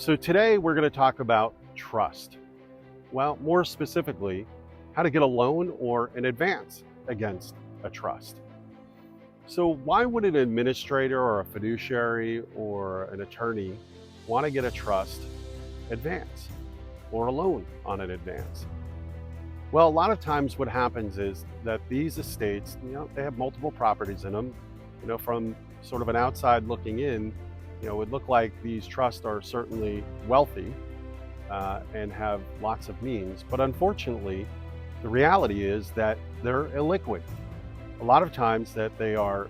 So today we're going to talk about trust. Well, more specifically, how to get a loan or an advance against a trust. So why would an administrator or a fiduciary or an attorney want to get a trust advance or a loan on an advance? Well, a lot of times what happens is that these estates, they have multiple properties in them. From sort of an outside looking in, it would look like these trusts are certainly wealthy and have lots of means. But unfortunately, the reality is that they're illiquid. A lot of times that they are,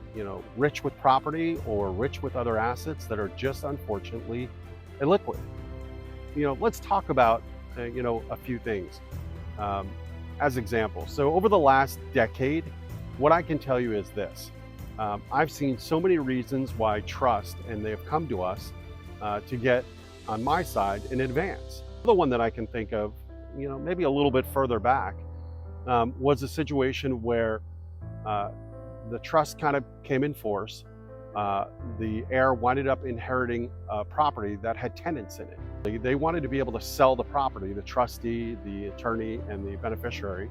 rich with property or rich with other assets that are just unfortunately illiquid. Let's talk about, a few things as examples. So over the last decade, what I can tell you is this. I've seen so many reasons why trust, and they have come to us to get on my side in advance. The one that I can think of, maybe a little bit further back, was a situation where the trust kind of came in force. The heir winded up inheriting a property that had tenants in it. They wanted to be able to sell the property. The trustee, the attorney, and the beneficiary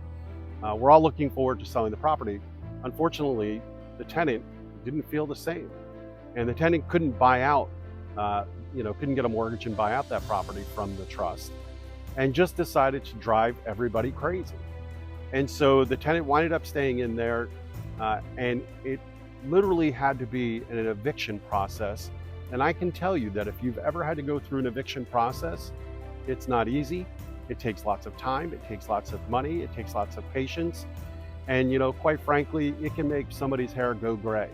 were all looking forward to selling the property. Unfortunately, the tenant didn't feel the same, and the tenant couldn't buy out, couldn't get a mortgage and buy out that property from the trust, and just decided to drive everybody crazy. And so the tenant winded up staying in there, and it literally had to be an eviction process. And I can tell you that if you've ever had to go through an eviction process, it's not easy. It takes lots of time, it takes lots of money, it takes lots of patience. And quite frankly, it can make somebody's hair go gray.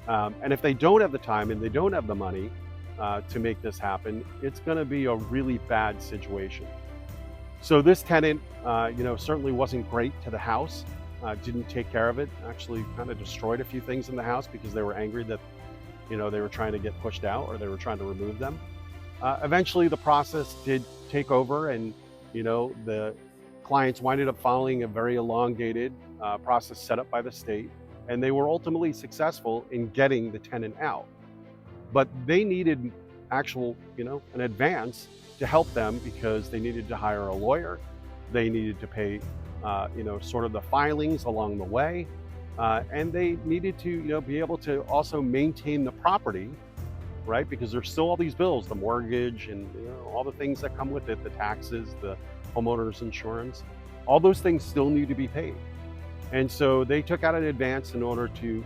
And if they don't have the time and they don't have the money to make this happen, it's going to be a really bad situation. So this tenant, certainly wasn't great to the house, didn't take care of it, actually kind of destroyed a few things in the house because they were angry that, they were trying to get pushed out or they were trying to remove them. Eventually the process did take over, and, the clients winded up following a very elongated process set up by the state, and they were ultimately successful in getting the tenant out. But they needed actual, an advance to help them because they needed to hire a lawyer. They needed to pay, sort of the filings along the way. And they needed to, be able to also maintain the property, right? Because there's still all these bills, the mortgage and all the things that come with it, the taxes, the homeowner's insurance, all those things still need to be paid. And so they took out an advance in order to